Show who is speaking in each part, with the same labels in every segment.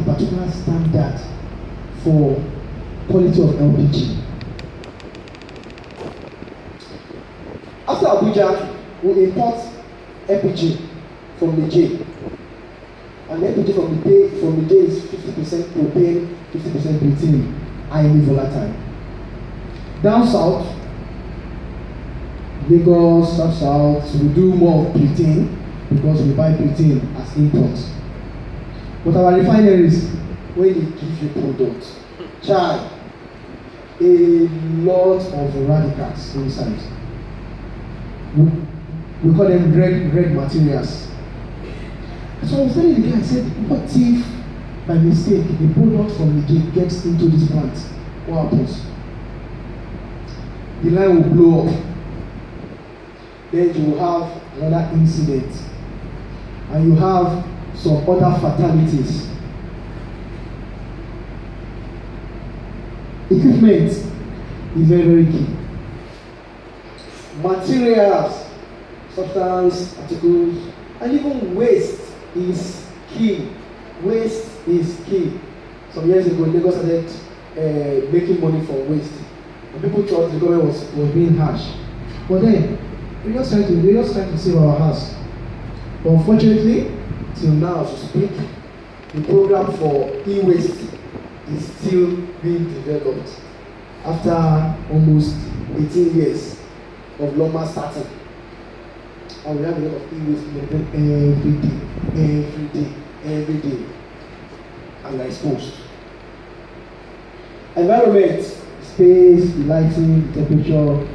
Speaker 1: a particular standard for quality of LPG. After Abuja, we import LPG from Niger. And LPG from Niger is 50% propane, 50% butane, highly volatile. Down south, Lagos, south, we do more of butane because we buy butane as imports. But our refineries, when they give you product, charge a lot of radicals inside. We call them red materials. So I was telling the guy, I said, what if by mistake the product from the gate gets into this plant? What happens? The line will blow up. Then you will have another incident. And you have some other fatalities. Equipment is very, very key. Materials, substance, articles, and even waste is key. Waste is key. Some years ago, Lagos started making money from waste. And people thought the government was being harsh. But then, they're just trying to save our house. But unfortunately, till now, as we speak, the program for e-waste is still being developed after almost 18 years of Loma starting. And we have a lot of e-waste every day. And we are exposed. Environment, space, the lighting, the temperature.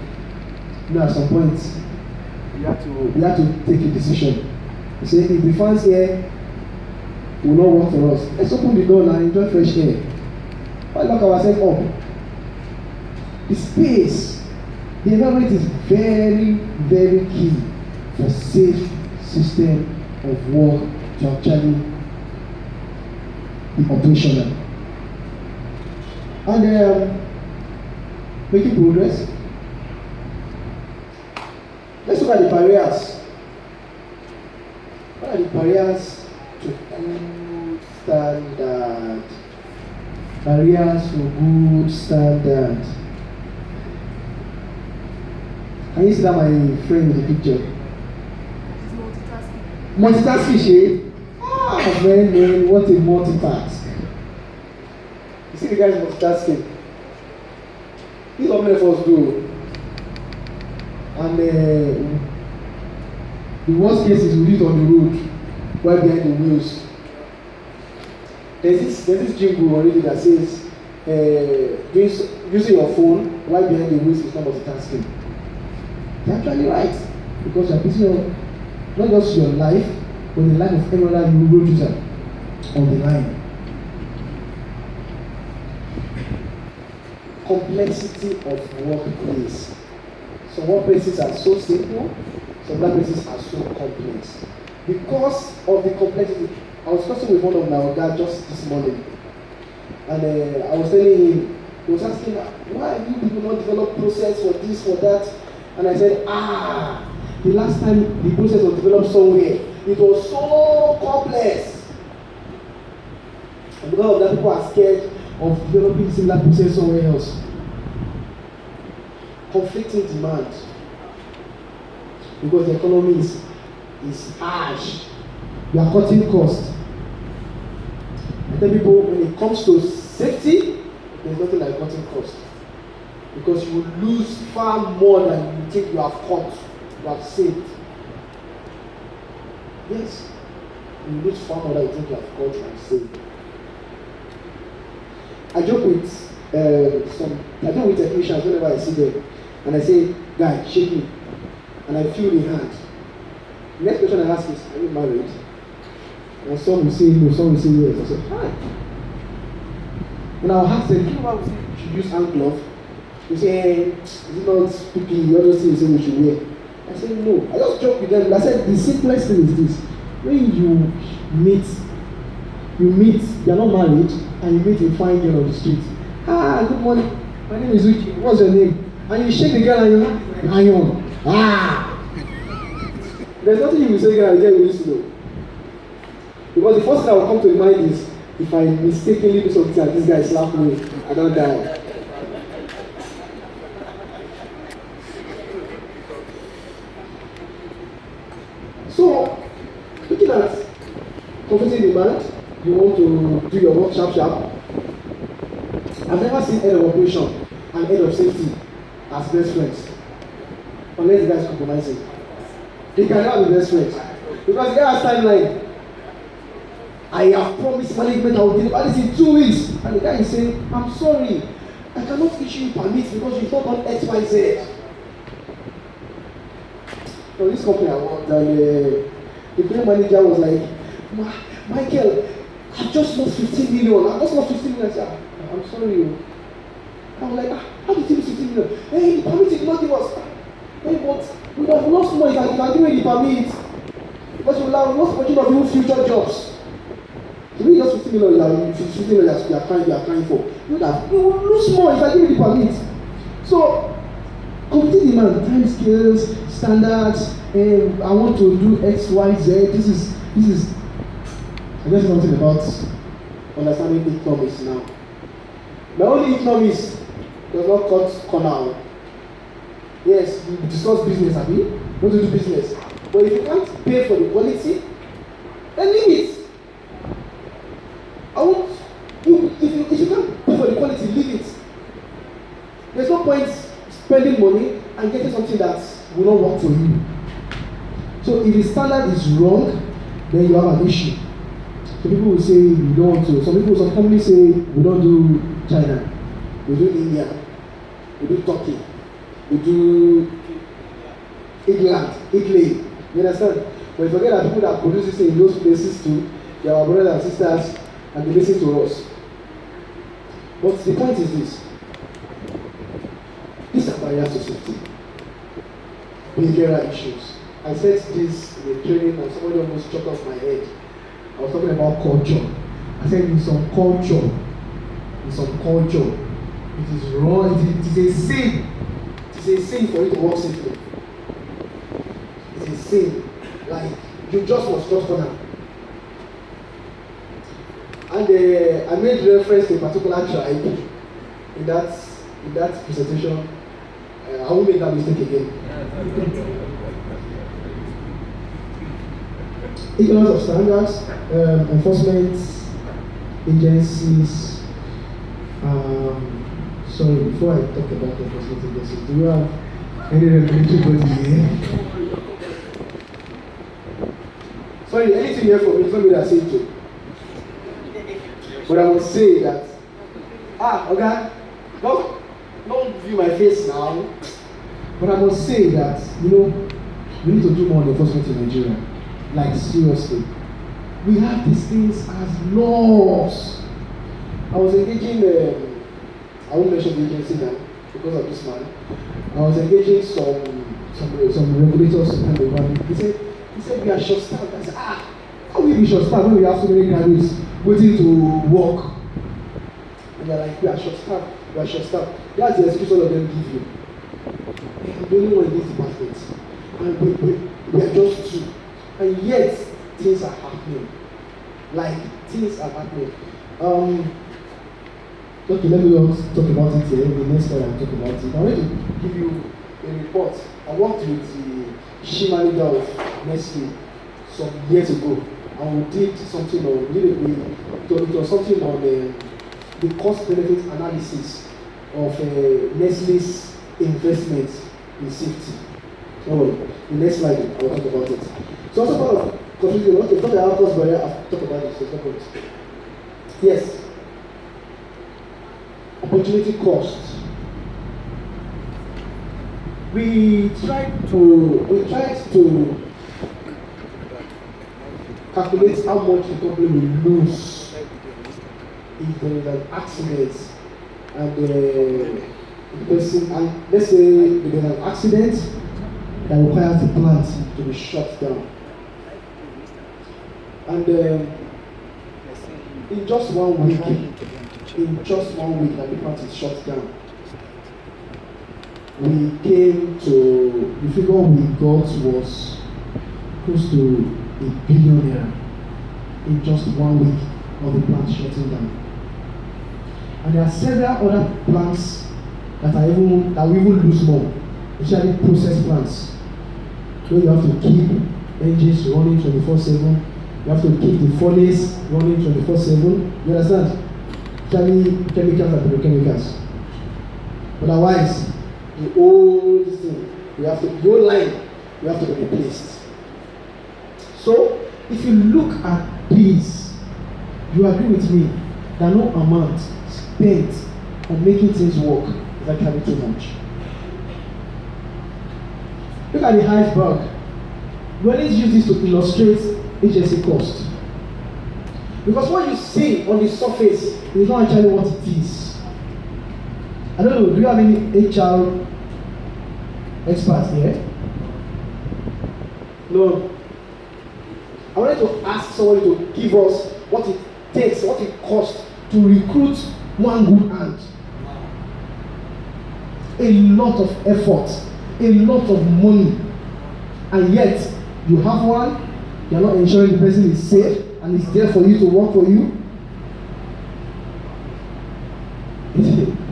Speaker 1: At some point, we have to take a decision. You say, if the fans here will not work for us, let's open the door and enjoy fresh air. Why lock ourselves up? The space, the environment is very, very key for safe system of work to actually be operational. And making progress. Let's look at the barriers. What are the barriers to good standard? Barriers for good standard. Can you see that my friend in the picture? Multitasking, eh? Ah, man, what a multitask. You see the guys multitasking. This is what many of us do. And the worst case is we do it on the road, while behind the wheels. There's this jingle already that says, using your phone while behind the wheels is not multitasking. They're actually right, because you're busy on not just your life, but the life of every other road user on the line. Complexity of workplace. Some workplaces are so simple, some workplaces are so complex. Because of the complexity, I was talking with one of my guys just this morning, and I was telling him, he was asking, why do people not develop process for this, for that? And I said, the last time the process was developed somewhere, it was so complex. And because of that, people are scared of developing similar process somewhere else. Conflicting demand, because the economy is harsh. We are cutting costs. I tell people, when it comes to safety, there's nothing like cutting costs, because you will lose far more than you think you have cut, you have saved. Yes, you will lose far more than you think you have cut and saved. I joke with technicians whenever I see them. And I say, guy, shake me. And I feel the hand. The next question I ask is, are you married? And some will say no, some will say yes. I say, hi. And I'll ask them, do you know why we should use hand glove? They say, hey, is it not stupid? All those things we should wear. I say, no. I just joke with them. I said, the simplest thing is this. When you meet, you're not married, and you meet a fine girl on the street. Good morning. My name is Uchi. What's your name? And you shake the girl and you iron. There's nothing you will say, girl, the girl will listen to. Because the first thing that will come to mind is, If I mistakenly do something and this guy slap me, I don't die. So, looking at competing demand, you want to do your work sharp sharp. I've never seen head of operation and head of safety as best friends. Unless the guy is compromising. They cannot be best friends. Because the guy has timeline. I have promised management I will deliver this in 2 weeks. And the guy is saying, I'm sorry, I cannot issue you permits because you've not done X, Y, Z. So this company I worked, and the player manager was like, Michael, I've just lost 15 million. I've just lost 15 million. I said, I'm sorry. I was like, how did you lose 15 million? Hey, the permit did not give us. Hey, but we would have lost more if I give you the permit. Because we would have lost opportunity of even future jobs. So we just 15 million you are crying for. You will lose more if I give you the permit. So, competing demand, time scales, standards, I want to do X, Y, Z. This is I guess something about understanding economics now. Not only economics does not cut corner. Yes, we discuss business, have you? Want to do business. But if you can't pay for the quality, then leave it. If you can't pay for the quality, leave it. There's no point spending money and getting something that will not work for you. So if the standard is wrong, then you have an issue. So people will say you don't want to. Some companies say we don't do China, we do India, we do Turkey, we do Italy. You understand? But you forget that people that produce this in those places too, they are our brothers and sisters and they listen to us. But the point is this. These are barriers to safety. Behavioral issues. I said this in the training and somebody almost chopped off my head. I was talking about culture. I said in some culture, it is wrong, it is a sin. It is a sin for you to walk safely. It's a sin. Like, you just must not corner. And I made reference to a particular tribe in that presentation. I won't make that mistake again. Ignorance of standards, enforcement agencies. Sorry, before I talk about enforcement agencies, do you have any regulatory body here? Sorry, anything here for me, it's not me that say it. But I will say that, okay, don't view my face now. But I must say that, we need to do more on enforcement in Nigeria. Like, seriously. We have these things as laws. I was engaging, I won't mention the agency now because of this man. I was engaging some regulators and the government. He said we are short staffed. I said, how will we be short staffed when we have so many graduates waiting to work? And they're like, we are short staffed. That's the excuse all of them give you. I'm the only one in this department. And we are just two. And yet, things are happening. Okay, let me not talk about it here. The next time I'll talk about it. I want to give you a report. I worked with the chief manager of Nestle some years ago. And we did something on, it was something on the cost-benefit analysis of Nestle's investment in safety. So, the next slide, I will talk about it. So, also part of confusing, what we talk about cost barrier, I'll talk about this. Yes. Opportunity cost. We tried to calculate how much the company will lose if there is an accident and the person, and let's say there is an accident that requires the plant to be shut down. And in just 1 week, that the plant is shut down, the figure we got was close to R1 billion in just 1 week. of the plant shutting down. And there are several other plants that we even lose more, especially processed plants, where you have to keep engines running 24/7. You have to keep the furnace running 24/7. You understand? Especially chemicals and petrochemicals. Otherwise, the old thing, the whole line, you have to be replaced. So, if you look at these, you agree with me that no amount spent on making things work is actually too much. Look at the iceberg. We always use this to illustrate HSC cost. Because what you see on the surface is not actually what it is. I don't know, do you have any HR experts here? No. I wanted to ask somebody to give us what it takes, what it costs to recruit one good hand. A lot of effort, a lot of money, and yet you have one, you are not ensuring the person is safe and is there for you to work for you.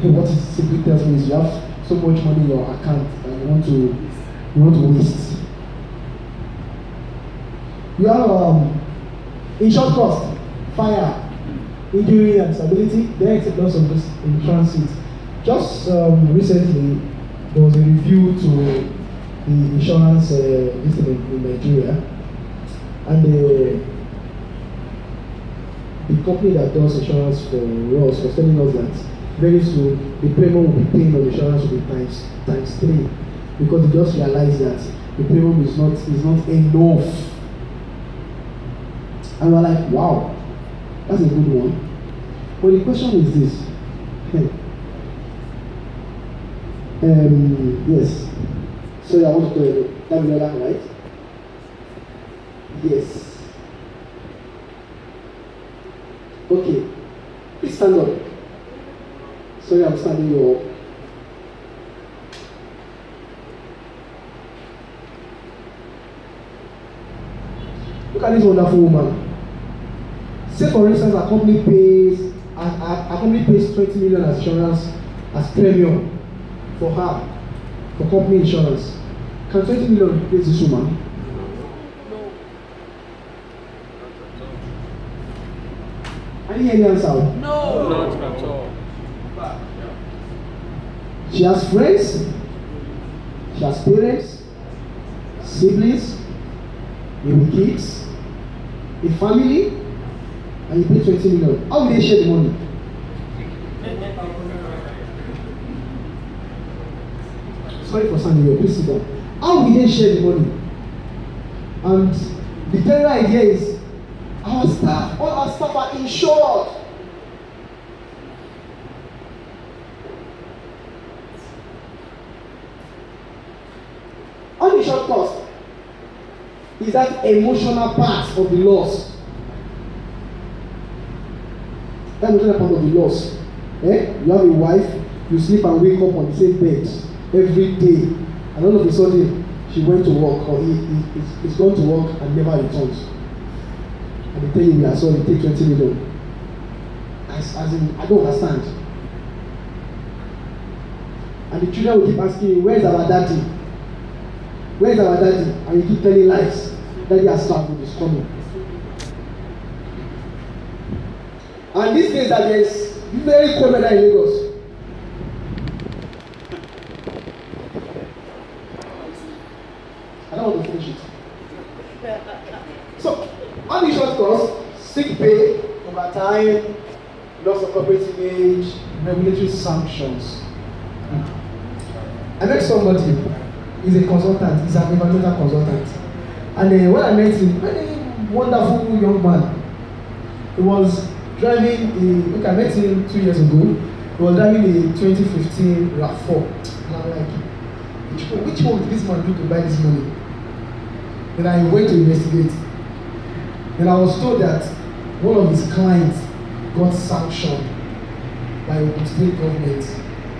Speaker 1: What it simply tells me is you have so much money in your account and you want to waste. You have insurance cost, fire, injury and disability. There are lots of this in transit. Just recently, there was a review to the insurance system in Nigeria, and the company that does insurance for us was telling us that very soon the premium will be paying on insurance will be times 3, because they just realized that the premium is not enough. And we're like, wow, that's a good one. But the question is this. Yes. So I want to tell you that, right? Yes. Okay. Please stand up. Sorry, I'm standing you up. Look at this wonderful woman. Say for instance, a company pays 20 million as insurance as premium for her, for company insurance. Can 20 million replace this woman?
Speaker 2: No.
Speaker 1: Any answer?
Speaker 2: No. Not at all.
Speaker 1: She has friends, she has parents, siblings, maybe kids, a family, and you pay 20 million. How will they share the money? Sorry for standing here, please sit down. How will they share the money? And the general idea is all our staff are insured. Uninsured cost is that emotional part of the loss. That emotional part of the loss. You have a wife, you sleep and wake up on the same bed every day, and all of a sudden she went to work, or he's gone to work and never returns. And they tell you, we are sorry, take 20 million. As in, I don't understand. And the children will keep asking you, where is our daddy? Where is our daddy? And you keep telling lies. Daddy has traveled, is coming. And these days that there is very cold weather in Lagos. I don't want to finish it. So, uninsured costs, sick pay, overtime, loss of corporate image, regulatory sanctions. I met somebody. He's a consultant, he's an environmental consultant. And when I met him, very wonderful young man. He was driving I met him 2 years ago. He was driving a 2015 RAV4. And I'm like, which one did this man do to buy this money? Then I went to investigate. Then I was told that one of his clients got sanctioned by the state government.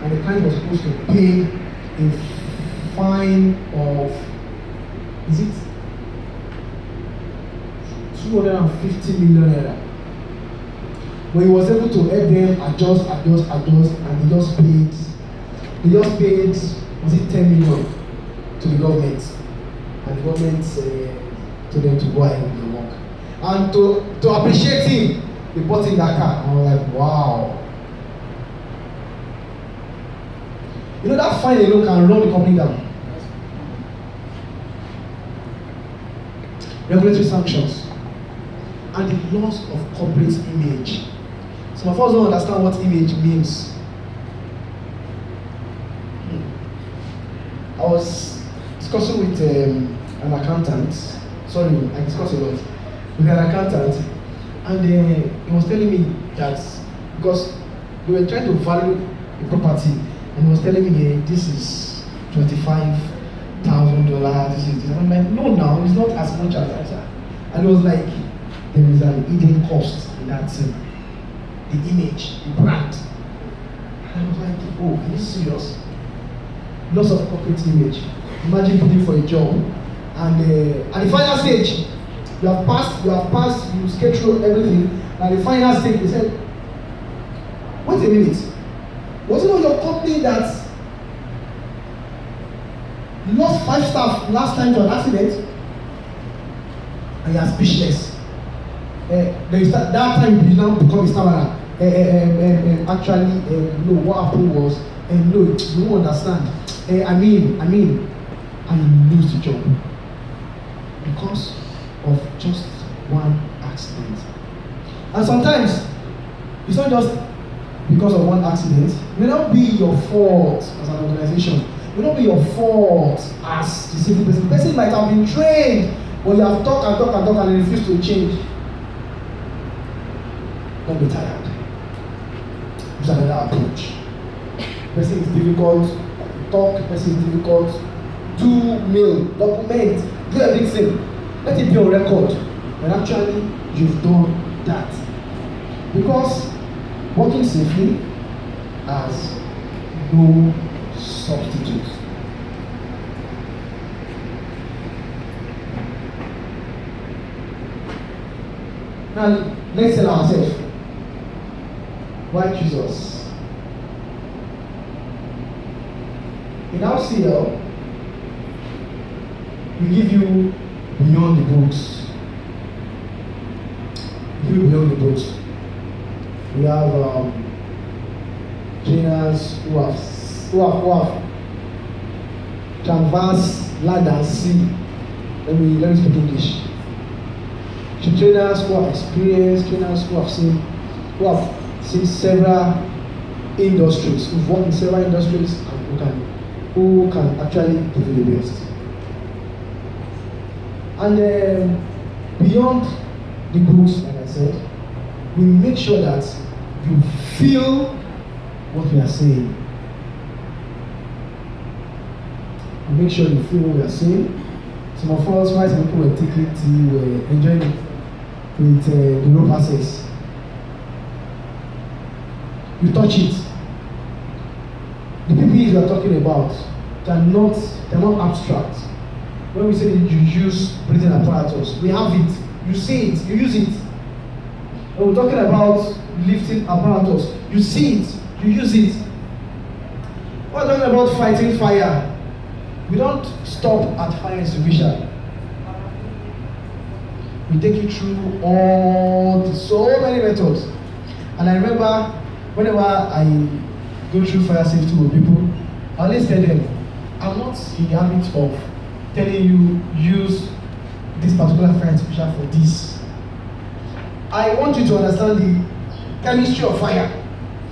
Speaker 1: And the client was supposed to pay a fine of, is it 250 million naira? But he was able to help them adjust, and they just paid, was it 10 million to the government, and the government told them to go ahead with the work. And to appreciate him, they bought him that car. And I was like, wow. You know, that fine alone can run the company down. Regulatory sanctions and the loss of corporate image. Some of us don't understand what image means. I was discussing with an accountant. Sorry, I discussed a lot with an accountant, and he was telling me that because we were trying to value the property, and he was telling me, this is $25,000. This is this. And I'm like, no, now it's not as much as that. And it was like there is an hidden cost in that thing. The image, the brand. And I was like, oh, are you serious? Loss of corporate image. Imagine putting for a job, and at the final stage, you have passed, you skate through everything. And at the final stage, they said, wait a minute. Was it not your company that lost 5 staff last time to an accident? And you are speechless. That time you now become a stammerer. Actually, no, what happened was, no, you won't understand. I mean, and you lose the job because of just one accident. And sometimes it's not just because of one accident. It may not be your fault as an organization. It may not be your fault as the safety person. The person might have been trained, but you have talked and refused to change. Don't be tired. Use another approach. Person is difficult, talk, person is difficult, do mail, document, do everything. Let it be on record. And actually, you've done that. Because working safely has no substitute. Now, let's tell ourselves, why Jesus? In RCL, we give you beyond the books. We give you beyond the books. We have trainers who have canvas, land and sea. Let me speak English. Trainers who have experienced, trainers who have seen several industries, who've worked in several industries, and who can actually give you the best. And beyond the books, like I said, we make sure that you feel what we are saying. We make sure you feel what we are saying. Some of us, while some people were taking tea, were enjoying it with the rope access. You touch it. The PPEs we are talking about, they're not abstract. When we say that you use breathing apparatus, we have it. You see it, you use it. When we're talking about lifting apparatus, you see it, you use it. When we're talking about fighting fire, we don't stop at fire extinguisher. We take you through so many methods. And I remember whenever I go through fire safety with people, I always tell them, I'm not in the habit of telling you use this particular fire extinguisher for this. I want you to understand the chemistry of fire,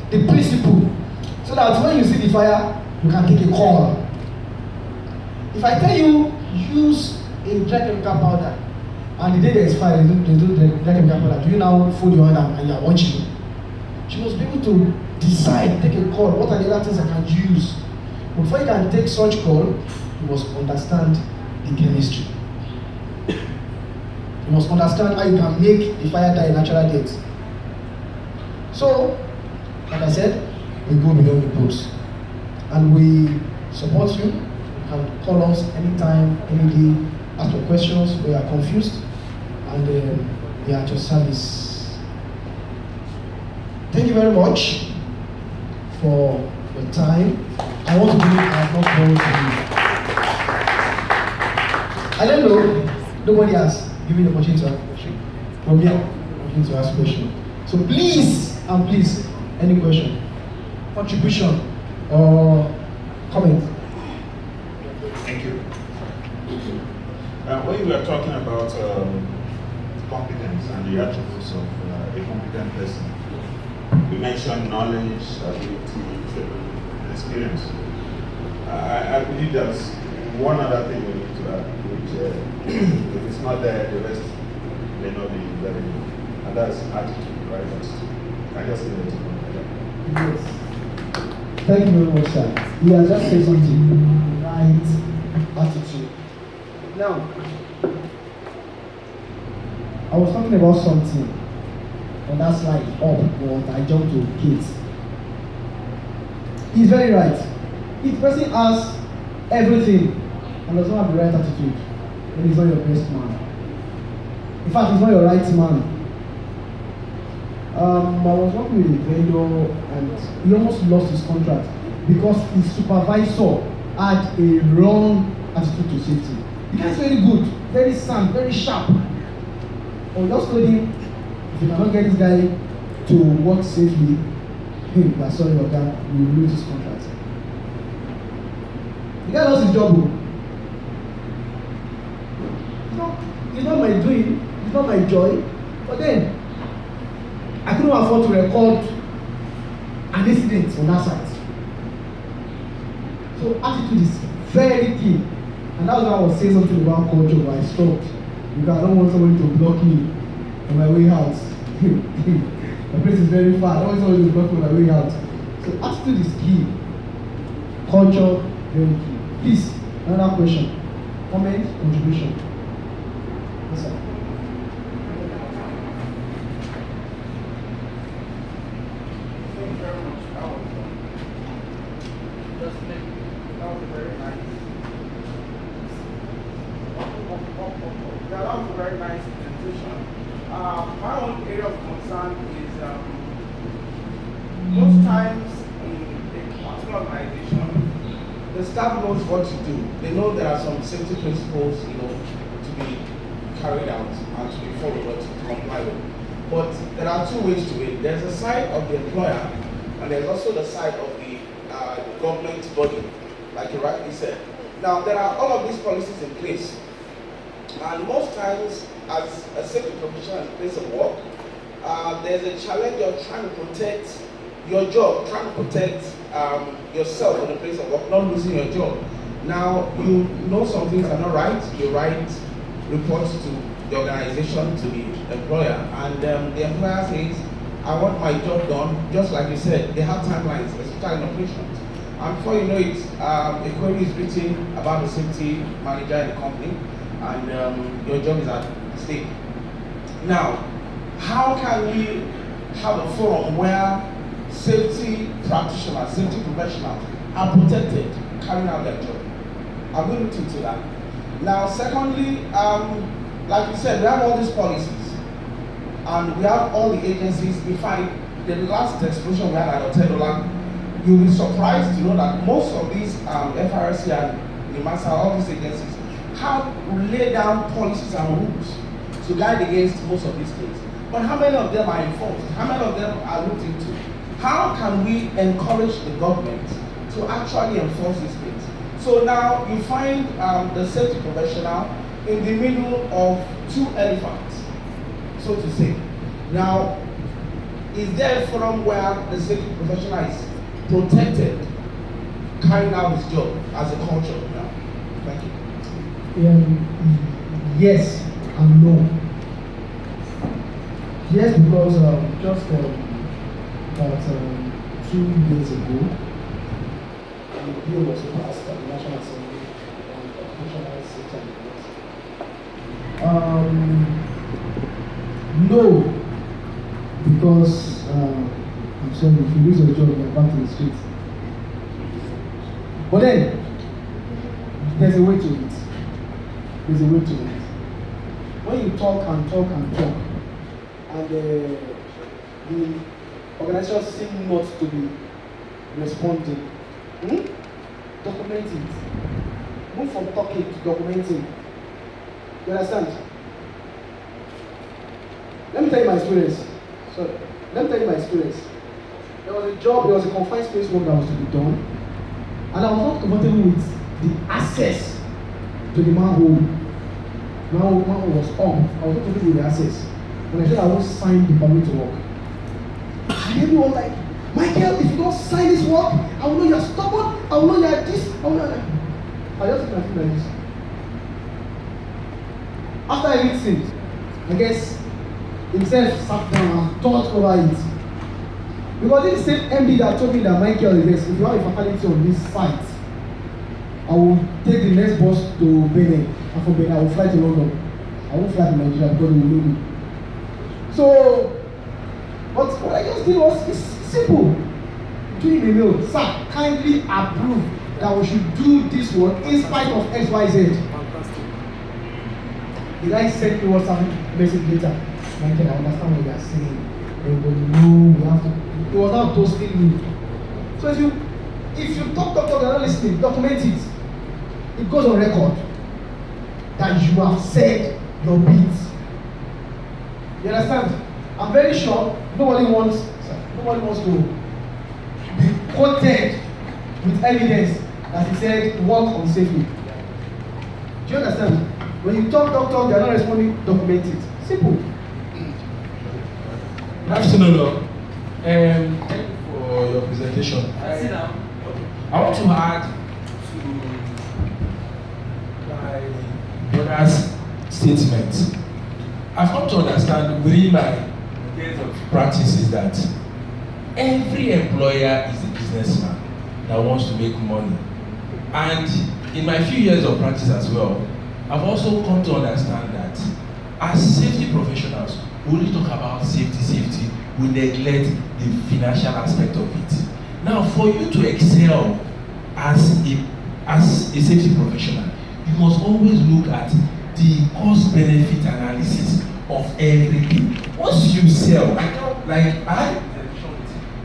Speaker 1: the principle, so that when you see the fire, you can take a call. If I tell you use a dry chemical powder, and the day there is fire, they do the dry chemical powder, do you now fold your hand and you are watching? You must be able to decide, take a call, what are the other things I can use. Before you can take such call, you must understand the chemistry. You must understand how you can make the fire die a natural death. So, like I said, we go beyond the books. And we support you. You can call us anytime, any day, ask for questions, we are confused, and we are at your service. Thank you very much for your time. I want to believe I have not bored you. I don't know. Nobody has given the opportunity to ask a question. From here, opportunity to ask a question. So please, and please, any question, contribution, or comment?
Speaker 3: Thank you. When you were talking about competence and the attributes of a competent person, you mentioned knowledge, ability, and experience. I believe there's one other thing we need to add, which if it's not there, the rest may not be very good. And that's attitude, right? I just need to know that.
Speaker 1: Yes. Thank you very much, sir. He has just said something. Right attitude. Now, I was talking about something on that slide up, but I jumped to kids. He's very right. If the person has everything and does not have the right attitude, then he's not your best man. In fact, he's not your right man. I was working with a vendor and he almost lost his contract because his supervisor had a wrong attitude to safety. The guy is very good, very sound, very sharp. I just told him, if you cannot get this guy to work safely, that's sorry, your guy, you will lose his contract. The guy lost his job. It's not my doing, it's not my joy, but then I couldn't afford to record an incident on that site. So attitude is very key. And that's why I was saying something about culture, but I stopped. Because I don't want somebody to block me on my way out. The place is very far. I don't want somebody to block me on my way out. So attitude is key. Culture, very key. Please, another question. Comment, contribution. Yes, sir.
Speaker 4: That was a very nice presentation. My own area of concern is most times in a particular organization, the staff knows what to do. They know there are some safety principles, to be carried out and to be followed or to comply with. But there are two ways to it. There's the side of the employer, and there's also the side of the government body, like you rightly said. Now, there are all of these policies in place. And most times, as a safety professional in the place of work, there's a challenge of trying to protect your job, trying to protect yourself in the place of work, not losing your job. Now, you know some things are not right, you write reports to the organization, to the employer, and the employer says, I want my job done, just like you said, they have timelines, especially in operations. And before you know it, a query is written about the safety manager in the company, and your job is at stake. Now, how can we have a forum where safety practitioners, safety professionals are protected carrying out their job? I'm going to look into that. Now, secondly, like you said, we have all these policies, and we have all the agencies. We find the last explosion we had at Otedola, you'll be surprised to know that most of these FRC and NIMASA, all these agencies, have laid down policies and rules to guide against most of these things. But how many of them are enforced? How many of them are looked into? How can we encourage the government to actually enforce these things? So now you find the safety professional in the middle of two elephants, so to say. Now, is there a forum where the safety professional is protected, carrying out his job as a culture now? Thank you.
Speaker 1: Yes and no. Yes, because just about 2 years ago, the bill was passed at the National Assembly on occupational safety and health. No, because I'm sorry, if you lose your job, you're back to the streets. But then, there's a way to it. There's a way to it. When you talk and talk and talk, and the organizations seem not to be responding. Document it. Move from talking to documenting. You understand? Let me tell you my experience. There was a job, there was a confined space work that was to be done, and I was not comfortable with the access to the manhole. Manhole was up. I was not comfortable with the access. When I said I won't sign the permit to work, and everyone was like, Michael, if you don't sign this work, I will know you're stubborn, I will know you're this, I will know that. I just took my feet like this. After everything, I guess himself sat down and thought over it. Because this same MD that told me that Michael is if you have a fatality on this site, I will take the next bus to Benin, and from Benin I will fly to London. I won't fly to Nigeria because they will know me. So, what I just did was it's simple. Give him a mail, sir, kindly approve that we should do this one in spite of XYZ. The guy sent me WhatsApp message later. Michael, I understand what you are saying. Everybody know we have to. It was not toasting me. So if you talk, you're not listening, document it. It goes on record that you have said your bit. You understand? I'm very sure nobody wants to be quoted with evidence that he said work unsafely. Do you understand? When you talk, they are not responding, document it. Simple.
Speaker 5: Good afternoon. Thank you for your presentation. I want to add to my brother's statement. I've come to understand within my years of practice is that every employer is a businessman that wants to make money. And in my few years of practice as well, I've also come to understand that as safety professionals, we only talk about safety, we neglect the financial aspect of it. Now, for you to excel as a safety professional, you must always look at the cost-benefit analysis of everything. Once you sell, I had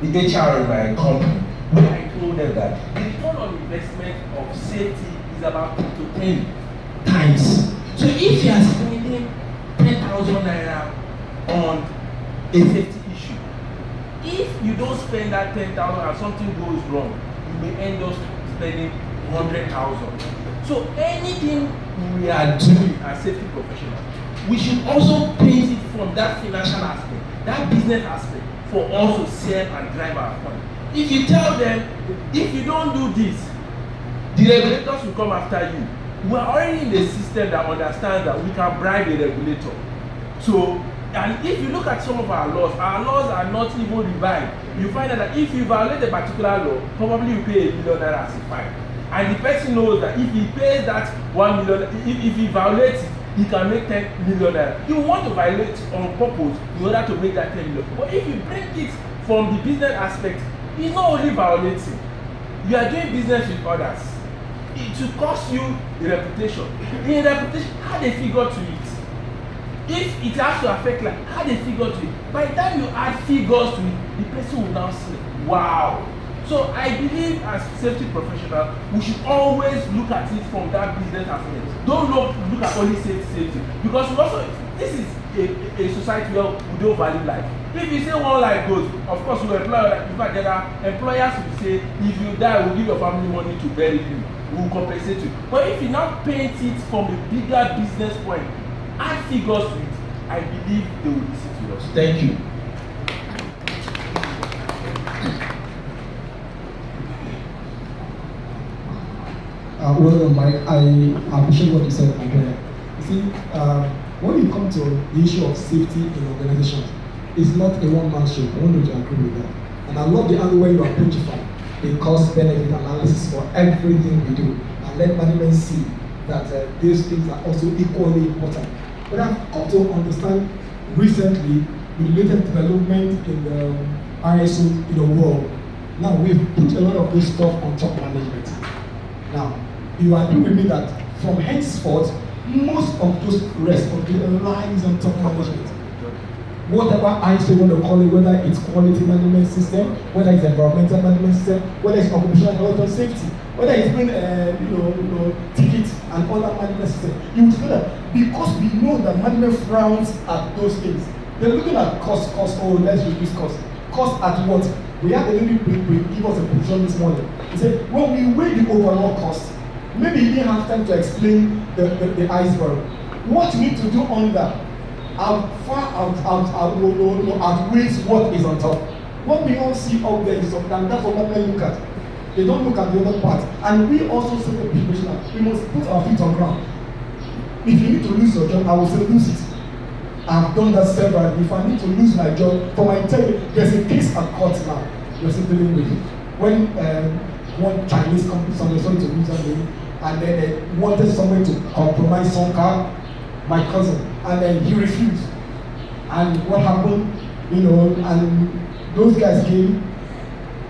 Speaker 5: the HR in my company, where I told them that the return on investment of safety is about 2 to 10 times. So if you are spending 10,000 naira on a safety issue, if you don't spend that 10,000 and something goes wrong, you may end up spending 100,000. So anything we are doing as safety professionals, we should also paint it from that financial aspect, that business aspect, for us to sell and drive our point. If you tell them, if you don't do this, the regulators will come after you. We are already in a system that understands that we can bribe a regulator. So, and if you look at some of our laws are not even revised. You find out that if you violate a particular law, probably you pay $1 million as a fine. And the person knows that if he pays that 1 million, if he violates it, he can make 10 million naira. You want to violate on purpose in order to make that 10 million. But if you bring it from the business aspect, it's not only violating. You are doing business with others. It will cost you a reputation. In reputation, how they figure to it? If it has to affect like how they figure to it, by the time you add figures to it, the person will now say, wow. So I believe as safety professionals, we should always look at it from that business aspect. Don't look at only safety. Because we also, this is a society where we don't value life. If you say one life goes, of course we employ, in fact there are employers who say, if you die, we'll give your family money to bury you. Will compensate you. But if you now paint it from a bigger business point, add figures to it, I believe they will listen to us. Thank you.
Speaker 6: Well, Mike, I appreciate what you said, Andrea. You see, when you come to the issue of safety in organizations, it's not a one-man show. I want you to agree with that. And I love the angle where you approach it from a cost-benefit analysis for everything we do, and let management see that these things are also equally important. But I've come to understand recently with the latest development in the ISO in the world. Now we've put a lot of this stuff on top management. Now, you agree with me that from henceforth, most of those responsibilities lies on top management. whatever ISO you want to call it, whether it's quality management system, whether it's environmental management system, whether it's occupational health and safety, whether it's been tickets and other management system, you will feel that because we know that management frowns at those things. They're looking at cost, oh, let's reduce cost. Cost at what? We had a lady give us a position this morning. He said, when we weigh the overall cost, maybe he didn't have time to explain the iceberg. What you need to do on that outweighs what is on top. What we all see up there is something, and that's what men look at. They don't look at the other part. And we also say the people, we must put our feet on ground. If you need to lose your job, I will say lose it. I've done that several. If I need to lose my job, for my tell there's a case at court now. You're still dealing with it. When one Chinese company started to lose their name, and then they wanted someone to compromise some car, my cousin, and then he refused. And what happened? And those guys came,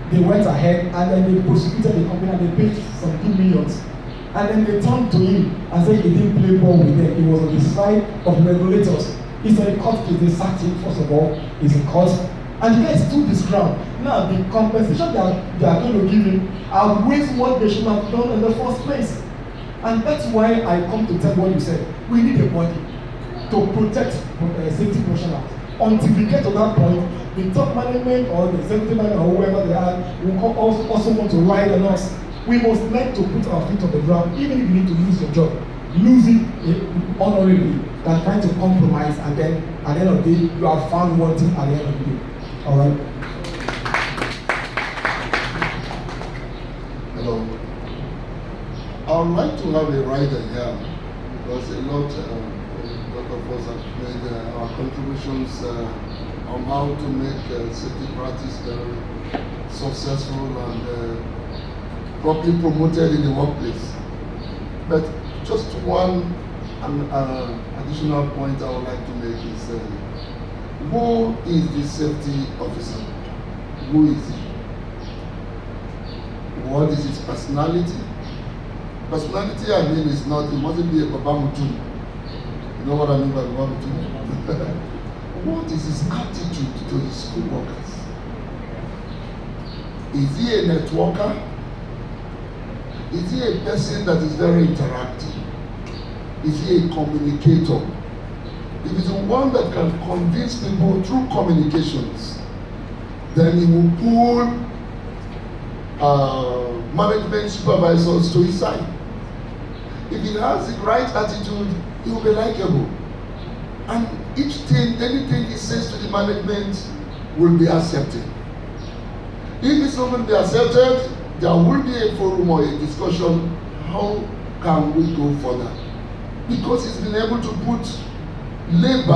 Speaker 6: they went ahead, and then they prosecuted the company and they paid some 2 million. And then they turned to him and said he didn't play ball with them. He was on the side of regulators. It's a court case. They sacked him, first of all. It's in court. And the guy stood his ground. Now, the compensation they are going to give him outweighs what they should have done in the first place. And that's why I come to tell what you said. We need a body to protect safety professionals. Until we get to that point, the top management or the safety manager or whoever they are will also want to ride on us. We must learn to put our feet on the ground, even if you need to lose your job. Lose it honorably than trying to compromise, and then at the end of the day, you are found wanting at the end of the day. All right?
Speaker 7: Hello. I would like to have a rider here because a lot of us have made our contributions on how to make safety practice very successful and properly promoted in the workplace. But just one additional point I would like to make is who is the safety officer? Who is he? What is his personality? Personality, I mean, is not, it mustn't be a Babamutu. You know what I mean by Babamutu? What is his attitude to his co-workers? Is he a networker? Is he a person that is very interactive? Is he a communicator? If he's one that can convince people through communications, then he will pull management supervisors to his side. If he has the right attitude, he will be likable. And anything he says to the management will be accepted. If it's not going to be accepted, there will be a forum or a discussion. How can we go further? Because he's been able to put labor